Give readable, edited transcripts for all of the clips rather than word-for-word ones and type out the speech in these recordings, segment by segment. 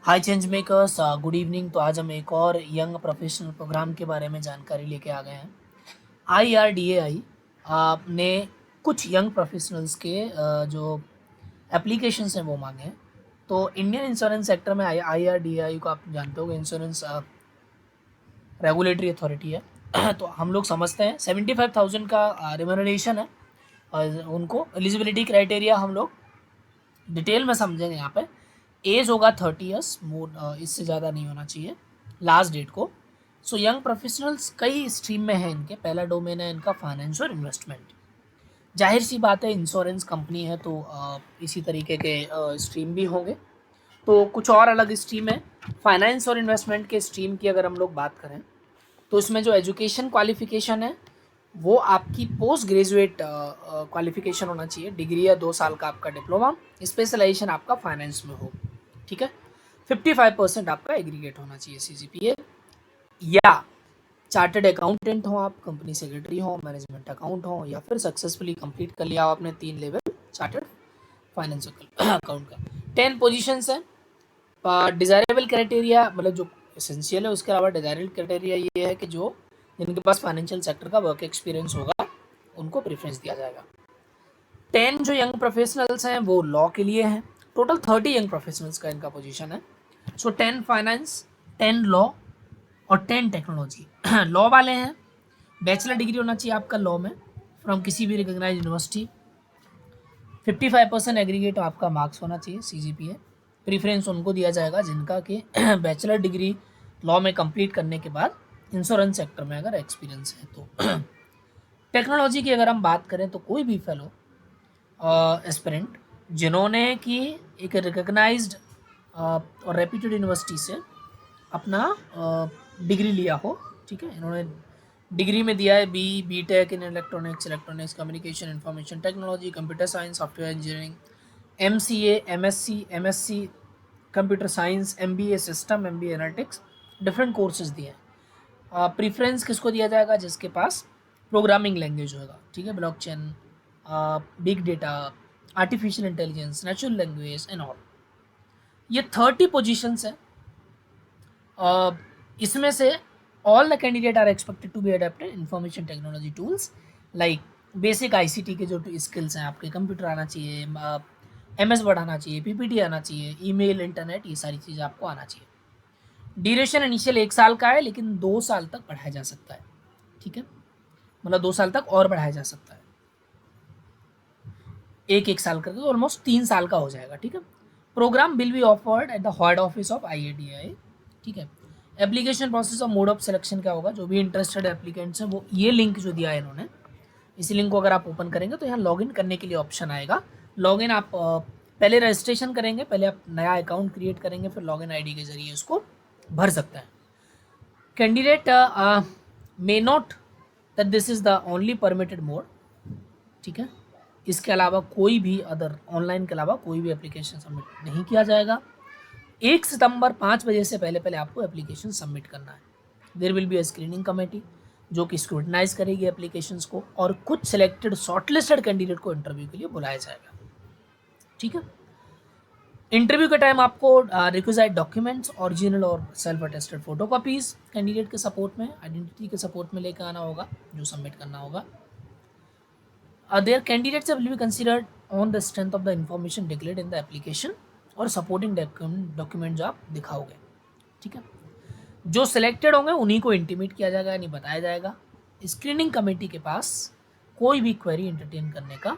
हाय change makers, good evening. तो आज हम एक और यंग प्रोफेशनल प्रोग्राम के बारे में जानकारी लेके आ गए हैं। IRDAI ने कुछ यंग प्रोफेशनल्स के जो एप्लीकेशंस हैं वो मांगे हैं। तो इंडियन इंश्योरेंस सेक्टर में IRDAI को आप जानते हो, इंश्योरेंस रेगुलेटरी अथॉरिटी है। तो हम लोग समझते हैं 75,000 का रिमनरेशन है। और उनको एलिजिबिलिटी क्राइटेरिया हम लोग डिटेल में समझेंगे। यहाँ पे एज होगा 30 ईयर्स, मोर इससे ज़्यादा नहीं होना चाहिए लास्ट डेट को। सो यंग प्रोफेशनल्स कई स्ट्रीम में हैं इनके। पहला डोमेन है इनका फाइनेंस और इन्वेस्टमेंट। जाहिर सी बात है, इंश्योरेंस कंपनी है तो इसी तरीके के स्ट्रीम भी होंगे। तो कुछ और अलग स्ट्रीम है। फाइनेंस और इन्वेस्टमेंट के स्ट्रीम की अगर हम लोग बात करें तो इसमें जो एजुकेशन क्वालिफिकेशन है वो आपकी पोस्ट ग्रेजुएट क्वालिफिकेशन होना चाहिए। डिग्री या 2 साल का आपका डिप्लोमा, स्पेशलाइजेशन आपका फाइनेंस में हो। ठीक है। 55% आपका एग्रीगेट होना चाहिए CGPA। या चार्टर्ड अकाउंटेंट हो आप, कंपनी सेक्रेटरी हो, मैनेजमेंट अकाउंट हो, या फिर सक्सेसफुली कंप्लीट कर लिया हो आपने 3 लेवल चार्टर्ड फाइनेंस अकाउंट का। 10 पोजीशंस है। डिज़ायरेबल क्राइटेरिया मतलब जो एसेंशियल है, उसके अलावा डिज़ायरेबल क्राइटेरिया ये है कि जो जिनके पास फाइनेंशियल सेक्टर का वर्क एक्सपीरियंस होगा उनको प्रेफरेंस दिया जाएगा। 10 जो यंग प्रोफेशनल्स हैं वो लॉ के लिए हैं। टोटल 30 यंग प्रोफेशनल्स का इनका पोजीशन है। सो 10 फाइनेंस, 10 लॉ और 10 टेक्नोलॉजी। लॉ वाले हैं, बैचलर डिग्री होना चाहिए आपका लॉ में फ्रॉम किसी भी रिकॉग्नाइज यूनिवर्सिटी। 55% एग्रीगेट आपका मार्क्स होना चाहिए CGPA। प्रीफरेंस उनको दिया जाएगा जिनका कि बैचलर डिग्री लॉ में कंप्लीट करने के बाद इंश्योरेंस सेक्टर में अगर एक्सपीरियंस है तो। टेक्नोलॉजी की अगर हम बात करें तो कोई भी फेलो एस्पिरेंट जिन्होंने कि एक रिकॉग्नाइज्ड और रेप्यूटेड यूनिवर्सिटी से अपना डिग्री लिया हो। ठीक है, इन्होंने डिग्री में दिया है B tech in electronics communication information technology, computer science, software engineering, MCA, MSc computer science, MBA system, MBA analytics, different courses दिए हैं। प्रीफरेंस किसको दिया जाएगा? जिसके पास प्रोग्रामिंग लैंग्वेज होगा। ठीक है, blockchain, big data, artificial intelligence, natural language and all. ये 30 पोजीशंस है। इसमें से all the candidate are expected to be adapted information technology tools like basic ICT के जो स्किल्स हैं आपके, कंप्यूटर आना चाहिए, MS वर्ड आना चाहिए, PPT आना चाहिए, ईमेल, इंटरनेट, ये सारी चीज़ें आपको आना चाहिए। ड्यूरेशन इनिशियल 1 साल का है, लेकिन 2 साल तक बढ़ाया जा सकता है। ठीक है, मतलब 2 साल तक और बढ़ाया जा सकता है। एक साल करके ऑलमोस्ट 3 साल का हो जाएगा। ठीक है। Programme will be offered at the head office of IADI। ठीक है। एप्लीकेशन प्रोसेस और मोड ऑफ सिलेक्शन क्या होगा? जो भी इंटरेस्टेड एप्लीकेंट्स हैं वो ये लिंक जो दिया है इन्होंने, इसी लिंक को अगर आप ओपन करेंगे तो यहाँ लॉगिन करने के लिए ऑप्शन आएगा। लॉगिन आप पहले रजिस्ट्रेशन करेंगे, पहले आप नया अकाउंट क्रिएट करेंगे, फिर लॉगिन ID के जरिए उसको भर सकते हैं। Candidate may not that this is the only permitted mode. ठीक है, इसके अलावा कोई भी अदर ऑनलाइन के अलावा कोई भी एप्लीकेशन सबमिट नहीं किया जाएगा। 1 सितंबर 5 बजे से पहले पहले आपको एप्लीकेशन सबमिट करना है। There will be a screening committee जो कि स्क्रूटनाइज करेगी एप्लीकेशंस को, और कुछ सिलेक्टेड शॉर्टलिस्टेड कैंडिडेट को इंटरव्यू के लिए बुलाया जाएगा। ठीक है। इंटरव्यू के टाइम आपको रिक्विजाइट डॉक्यूमेंट्स, ओरिजिनल और सेल्फ अटेस्टेड फोटोकॉपीज कैंडिडेट के सपोर्ट में, आइडेंटिटी के सपोर्ट में लेकर आना होगा जो सबमिट करना होगा। Their candidates will be considered on the strength of the information declared in the application और supporting document जो आप दिखाओगे। ठीक है, जो सिलेक्टेड होंगे उन्हीं को इंटीमेट किया जाएगा, यानी बताया जाएगा। स्क्रीनिंग कमेटी के पास कोई भी क्वेरी एंटरटेन करने का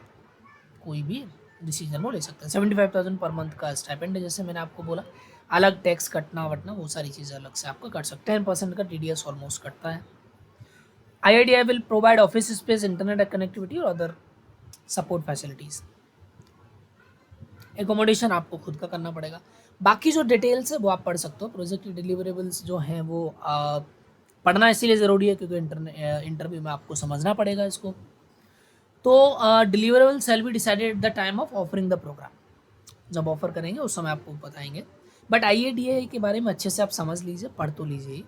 कोई भी डिसीजन वो ले सकता है। 75,000 पर मंथ का स्टाइपेंड है, जैसे मैंने आपको बोला। अलग टैक्स कटना वटना वो सारी चीज़ें अलग से आपको कट सकते हैं। 10% का TDS ऑलमोस्ट कटता है। IIDI will provide office space, internet connectivity और अदर सपोर्ट फैसिलिटीज़। एकोमोडेशन आपको खुद का करना पड़ेगा। बाकी जो डिटेल्स है वो आप पढ़ सकते हो। प्रोजेक्ट डिलीवरेबल्स जो हैं वो पढ़ना इसीलिए ज़रूरी है क्योंकि इंटरव्यू में आपको समझना पड़ेगा इसको। तो deliverable shall be decided at the time of offering the programme. जब ऑफर करेंगे उस समय आपको बताएंगे। बट IADI के बारे में अच्छे से आप समझ लीजिए, पढ़ तो लीजिए।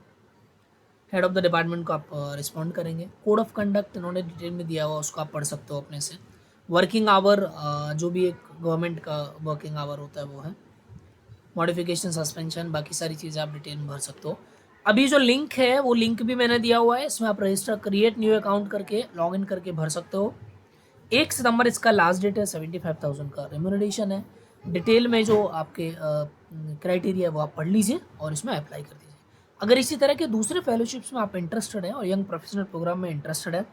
हेड ऑफ द डिपार्टमेंट को आप रिस्पॉन्ड करेंगे। कोड ऑफ कंडक्ट इन्होंने डिटेल में दिया हुआ, उसको आप पढ़ सकते हो अपने से। वर्किंग आवर जो भी एक गवर्नमेंट का वर्किंग आवर होता है वो है। मॉडिफिकेशन, सस्पेंशन, बाकी सारी चीज़ें आप डिटेल में भर सकते हो। अभी जो लिंक है वो लिंक भी मैंने दिया हुआ है, इसमें आप रजिस्टर क्रिएट न्यू अकाउंट करके लॉगिन करके भर सकते हो। 1 सितंबर इसका लास्ट डेट है, 75,000 का रेम्यूनरेशन है। डिटेल में जो आपके क्राइटेरिया है वो आप पढ़ लीजिए और इसमें अप्लाई कर दीजिए। अगर इसी तरह के दूसरे फेलोशिप्स में आप इंटरेस्टेड हैं और यंग प्रोफेशनल प्रोग्राम में इंटरेस्टेड है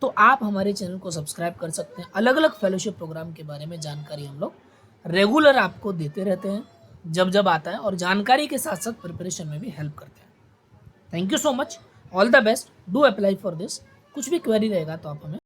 तो आप हमारे चैनल को सब्सक्राइब कर सकते हैं। अलग अलग फेलोशिप प्रोग्राम के बारे में जानकारी हम लोग रेगुलर आपको देते रहते हैं जब जब आता है, और जानकारी के साथ साथ प्रिपरेशन में भी हेल्प करते हैं। Thank you so much, all the best, do apply for this. कुछ भी क्वेरी रहेगा तो आप हमें